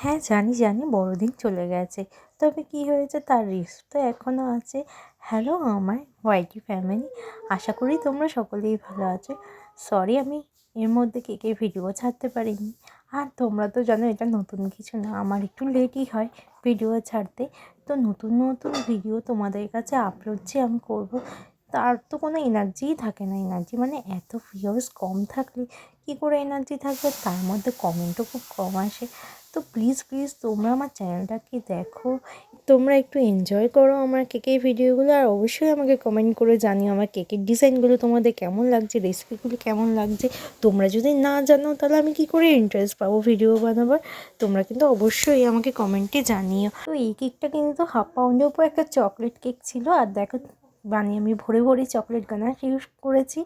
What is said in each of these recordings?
হ্যাঁ, জানি বড়দিন চলে গেছে। তবে কি হয়েছে তার রিস্ক তো এখনও আছে। হ্যালো আমার ওয়াইটি ফ্যামিলি, আশা করি তোমরা সকলেই ভালো আছো। সরি আমি এর মধ্যে কেকের ভিডিও ছাড়তে পারিনি। আর তোমরা তো জানো এটা নতুন কিছু না, আমার একটু লেটই হয় ভিডিও ছাড়তে। তো নতুন ভিডিও তোমাদের কাছে আপলোড যে আমি করব, তার তো কোনো এনার্জিই থাকে না। এনার্জি মানে এত ভিউয়ার্স কম থাকলে কী করে এনার্জি থাকবে, তার মধ্যে কমেন্টও খুব কম আসে। তো প্লিজ তোমরা আমার চ্যানেলটাকে দেখো, তোমরা একটু এনজয় করো আমার কেকের ভিডিওগুলো, আর অবশ্যই আমাকে কমেন্ট করে জানিও আমার কেকের ডিজাইনগুলো তোমাদের কেমন লাগছে, রেসিপিগুলো কেমন লাগছে। তোমরা যদি না জানো তাহলে আমি কি করে ইন্টারেস্ট পাবো ভিডিও বানাবার। তোমরা কিন্তু অবশ্যই আমাকে কমেন্টে জানিও। তো এই কেকটা কিন্তু হাফ পাউন্ডের উপর একটা চকলেট কেক ছিল, আর দেখো বানিয়ে আমি ভরে চকলেট গানাশ ইউজ করেছি,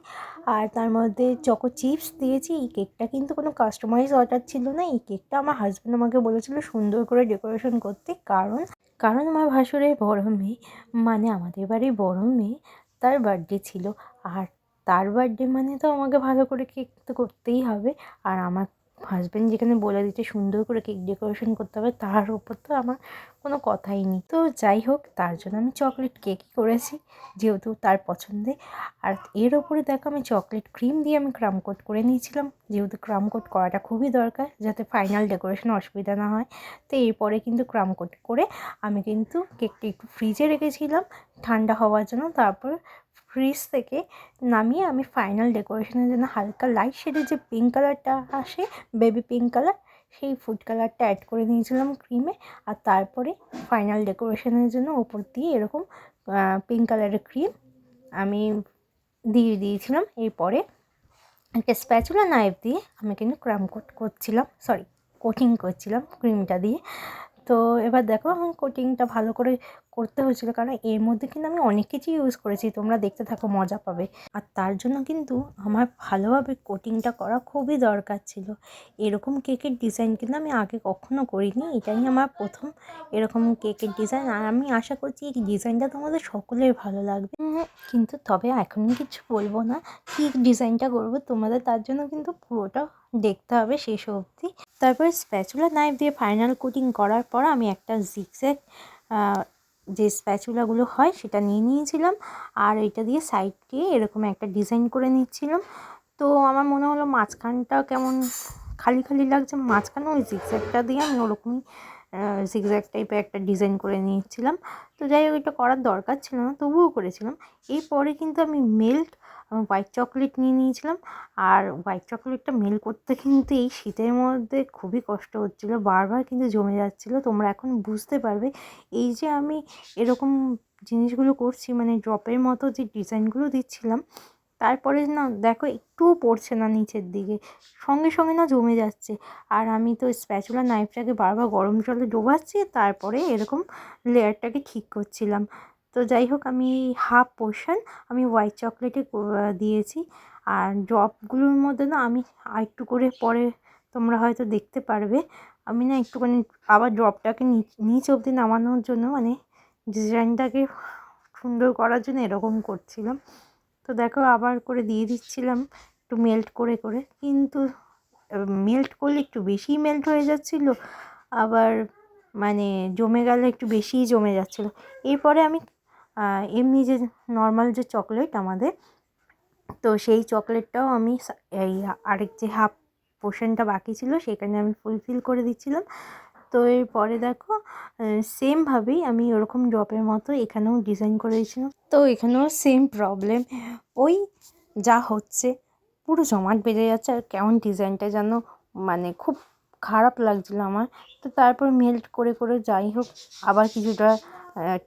আর তার মধ্যে চকো চিপস দিয়েছি। এই কেকটা কিন্তু কোনো কাস্টমাইজ অর্ডার ছিল না। এই কেকটা আমার হাজব্যান্ড আমাকে বলেছিল সুন্দর করে ডেকোরেশন করতে, কারণ আমার ভাসুরের বড় মেয়ে, মানে আমাদের বাড়ির বড় মেয়ে, তার বার্থডে ছিল। আর তার বার্থডে মানে তো আমাকে ভালো করে কেক তো করতেই হবে। আর আমার হাজব্যান্ড যেখানে বলে দিচ্ছে সুন্দর করে কেক ডেকোরেশন করতে হবে, তার উপর তো আমার কোনো কথাই নেই। তো যাই হোক, তার জন্য আমি চকলেট কেকই করেছি, যেহেতু তার পছন্দে। আর এর ওপরে দেখো আমি চকলেট ক্রিম দিয়ে আমি ক্রাম কোট করে নিয়েছিলাম, যেহেতু ক্রাম কোট করাটা খুবই দরকার যাতে ফাইনাল ডেকোরেশন অসুবিধা না হয়। তো এরপরে কিন্তু ক্রাম কোট করে আমি কিন্তু কেকটা একটু ফ্রিজে রেখেছিলাম ঠান্ডা হওয়ার জন্য। তারপর ফ্রিজ থেকে নামিয়ে আমি ফাইনাল ডেকোরেশনের জন্য হালকা লাইট শেডে যে পিঙ্ক কালারটা আসে, বেবি পিঙ্ক কালার, সেই ফুড কালারটা অ্যাড করে নিয়েছিলাম ক্রিমে। আর তারপরে ফাইনাল ডেকোরেশনের জন্য ওপর দিয়ে এরকম পিঙ্ক কালারের ক্রিম আমি দিয়ে দিয়েছিলাম। এরপরে একটা স্প্যাচুলা নাইফ দিয়ে আমি কিন্তু ক্রাম কোট করছিলাম, কোটিং করছিলাম ক্রিমটা দিয়ে। তো এবার দেখো আমার কোটিংটা ভালো করে করতে হয়েছিল, কারণ এর মধ্যে কিন্তু আমি অনেক কিছুই ইউজ করেছি, তোমরা দেখতে থাকো মজা পাবে। আর তার জন্য কিন্তু আমার ভালোভাবে কোটিংটা করা খুবই দরকার ছিল। এরকম কেকের ডিজাইন কিন্তু আমি আগে কখনো করিনি, এটাই আমার প্রথম এরকম কেকের ডিজাইন। আর আমি আশা করছি এই ডিজাইনটা তোমাদের সকলের ভালো লাগবে। কিন্তু তবে এখন কিছু বলবো না কী ডিজাইনটা করবো, তোমাদের তার জন্য কিন্তু পুরোটা দেখতে হবে শেষ অবধি। তারপরে স্প্যাচুলা নাইফ দিয়ে ফাইনাল কোটিং করার পর আমি একটা জিগজ্যাগ যে স্প্যাচুলাগুলো হয় সেটা নিয়ে নিয়েছিলাম, আর এটা দিয়ে সাইড দিয়ে এরকম একটা ডিজাইন করে নিচ্ছিলাম। তো আমার মনে হলো মাঝখানটা কেমন খালি লাগছে, মাঝখানে ওই জিগজ্যাগটা দিয়ে আমি ওরকমই জিগজ্যাগ টাইপের একটা ডিজাইন করে নিয়েছিলাম। তো যাই হোক, এটা করার দরকার ছিল না, তবুও করেছিলাম। এরপরে কিন্তু আমি হোয়াইট চকলেট নিয়ে নিয়েছিলাম। আর হোয়াইট চকলেটটা মেল্ট করতে কিন্তু এই শীতের মধ্যে খুবই কষ্ট হচ্ছিলো, বারবার কিন্তু জমে যাচ্ছিলো। তোমরা এখন বুঝতে পারবে এই যে আমি এরকম জিনিসগুলো করছি, মানে ড্রপের মতো যে ডিজাইনগুলো দিচ্ছিলাম, তারপরে না দেখো একটুও পড়ছে না নিচের দিকে, সঙ্গে না জমে যাচ্ছে। আর আমি তো স্প্যাচুলা নাইফটাকে বারবার গরম জলে ডোবাচ্ছি, তারপরে এরকম লেয়ারটাকে ঠিক করছিলাম। তো যাই হোক, আমি হাফ পোর্শন আমি হোয়াইট চকলেটে দিয়েছি। আর ড্রপগুলোর মধ্যে না আমি আরেকটু করে পরে তোমরা হয়তো দেখতে পারবে, আমি না একটুখানি আবার ড্রপটাকে নিচ অবধি নামানোর জন্য, মানে ডিজাইনটাকে সুন্দর করার জন্য এরকম করছিলাম। তো দেখো আবার করে দিয়ে দিচ্ছিলাম একটু মেল্ট করে, কিন্তু মেল্ট করলে একটু বেশিই মেল্ট হয়ে যাচ্ছিলো, আবার মানে জমে গেলে একটু বেশিই জমে যাচ্ছিলো। এরপরে আমি এমনি যে নর্মাল যে চকলেট আমাদের, তো সেই চকলেটটাও আমি এই আরেক যে হাফ পোর্শনটা বাকি ছিল সেখানে আমি ফুলফিল করে দিচ্ছিলাম। তো এরপরে দেখো সেমভাবেই আমি ওরকম ড্রপের মতো এখানেও ডিজাইন করে দিয়েছিলাম। তো এখানেও সেম প্রবলেম, ওই যা হচ্ছে পুরো জমাট বেঁধে যাচ্ছে, আর কেমন ডিজাইনটা যেন মানে খুব খারাপ লাগছিলো আমার। তো তারপর মেল্ট করে যাই হোক আবার কিছুটা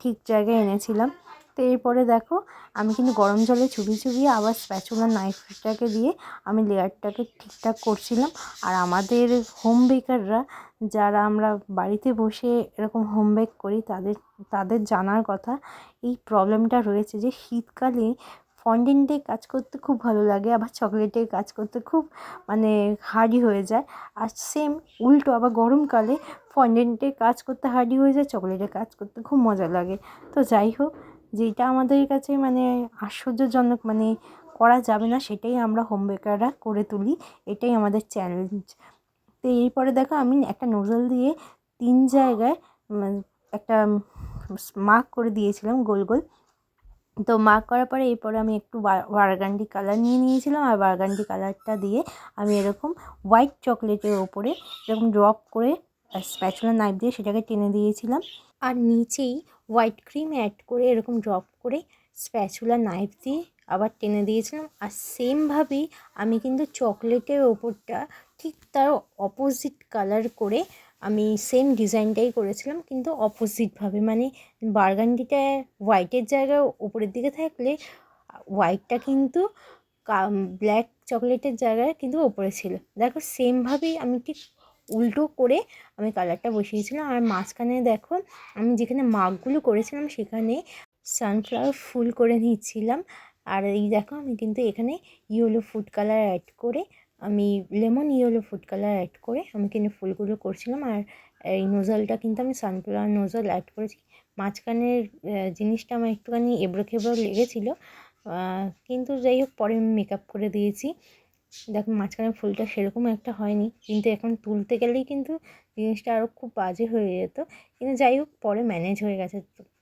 ঠিক জায়গায় এনেছিলাম। তো এরপরে দেখো আমি কিন্তু গরম জলে চুবিয়ে আবার স্প্যাচুলা নাইফটাকে দিয়ে আমি লেয়ারটাকে ঠিকঠাক করছিলাম। আর আমাদের হোম বেকাররা, যারা আমরা বাড়িতে বসে এরকম হোম বেক করি, তাদের জানার কথা এই প্রবলেমটা রয়েছে যে শীতকালে ফন্ডেন্টে কাজ করতে খুব ভালো লাগে, আবার চকলেটে কাজ করতে খুব মানে হার্ডি হয়ে যায়। আর সেম উল্টো আবার গরমকালে ফন্ডেন্টে কাজ করতে হার্ডি হয়ে যায়, চকলেটে কাজ করতে খুব মজা লাগে। তো যাই হোক, যেটা আমাদের কাছে মানে আশ্চর্যজনক, মানে করা যাবে না, সেটাই আমরা হোম বেকাররা করে তুলি, এটাই আমাদের চ্যালেঞ্জ। তো এরপরে দেখো আমি একটা নোজল দিয়ে 3 জায়গায় একটা মার্ক করে দিয়েছিলাম গোল গোল। তো মার্ক করার পরে এরপরে আমি একটু বার্গান্ডি কালার নিয়ে নিয়েছিলাম, আর বার্গান্ডি কালারটা দিয়ে আমি এরকম হোয়াইট চকলেটের ওপরে এরকম ড্রপ করে স্প্যাচুলা নাইফ দিয়ে সেটাকে টেনে দিয়েছিলাম। আর নিচেই হোয়াইট ক্রিম অ্যাড করে এরকম ড্রপ করে স্প্যাচুলা নাইফ দিয়ে আবার টেনে দিয়েছিলাম। আর সেমভাবেই আমি কিন্তু চকলেটের ওপরটা ঠিক তার অপোজিট কালার করে আমি সেম ডিজাইনটাই করেছিলাম, কিন্তু অপোজিটভাবে, মানে বার্গান্ডিটা হোয়াইটের জায়গায় ওপরের দিকে থাকলে হোয়াইটটা কিন্তু ব্ল্যাক চকলেটের জায়গায় কিন্তু ওপরে ছিল। দেখো সেমভাবেই আমি ঠিক উল্টো করে আমি কালারটা বসিয়েছিলাম। আর মাঝখানে দেখো আমি যেখানে মার্কগুলো করেছিলাম সেখানে সানফ্লাওয়ার ফুল করে নিচ্ছিলাম। আর এই দেখো আমি কিন্তু এখানে ইয়েলো ফুড কালার অ্যাড করে আমি lemon yellow food colour add করে আমি কিন্তু ফুলগুলো করছিলাম। আর এই নোজলটা কিন্তু আমি সানফ্লাওয়ার নোজল অ্যাড করেছি। মাঝখানের জিনিসটা আমার একটুখানি এবড়ো খেবড়ো লেগেছিলো, কিন্তু যাই হোক পরে আমি মেকআপ করে দিয়েছি। দেখো মাঝখানে ফুলটা সেরকম একটা হয়নি, কিন্তু এখন তুলতে গেলেই কিন্তু জিনিসটা আরও খুব বাজে হয়ে যেত, কিন্তু যাই হোক পরে ম্যানেজ হয়ে গেছে।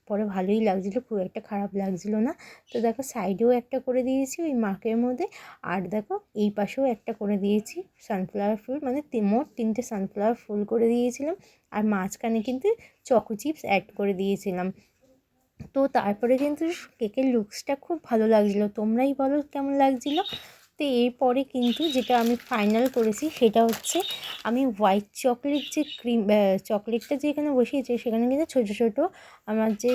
পরে ভালোই লাগছিলো, খুব একটা খারাপ লাগছিলো না। তো দেখো সাইডেও একটা করে দিয়েছি ওই মার্কের মধ্যে, আর দেখো এই পাশেও একটা করে দিয়েছি সানফ্লাওয়ার ফুল, মানে মোট 3টে সানফ্লাওয়ার ফুল করে দিয়েছিলাম। আর মাঝখানে কিন্তু চকো চিপস অ্যাড করে দিয়েছিলাম। তো তারপরে কিন্তু কেকের লুকসটা খুব ভালো লাগছিলো, তোমরাই বলো কেমন লাগছিলো। তো এরপরে কিন্তু যেটা আমি ফাইনাল করেছি সেটা হচ্ছে আমি হোয়াইট চকলেট যে ক্রিম চকলেটটা যেখানে বসিয়েছি সেখানে কিন্তু ছোটো ছোটো আমার যে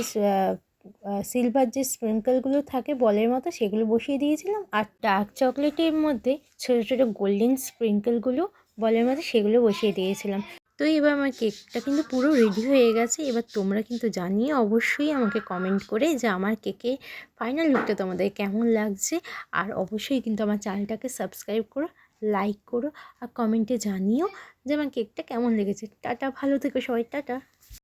সিলভার যে স্প্রিঙ্কেলগুলো থাকে বলের মতো সেগুলো বসিয়ে দিয়েছিলাম। আর ডার্ক চকলেটের মধ্যে ছোটো ছোটো গোল্ডেন স্প্রিঙ্কেলগুলো বলের মধ্যে সেগুলো বসিয়ে দিয়েছিলাম। তো এবার আমার কেকটা কিন্তু পুরো রেডি হয়ে গেছে। এবার তোমরা কিন্তু জানিয়ে অবশ্যই আমাকে কমেন্ট করে যে আমার কেকে ফাইনাল লুকটা তোমাদের কেমন লাগছে। আর অবশ্যই কিন্তু আমার চ্যানেলটাকে সাবস্ক্রাইব করো, লাইক করো, আর কমেন্টে জানিও যে আমার কেকটা কেমন লেগেছে। টাটা, ভালো থেকো সবাই, টাটা।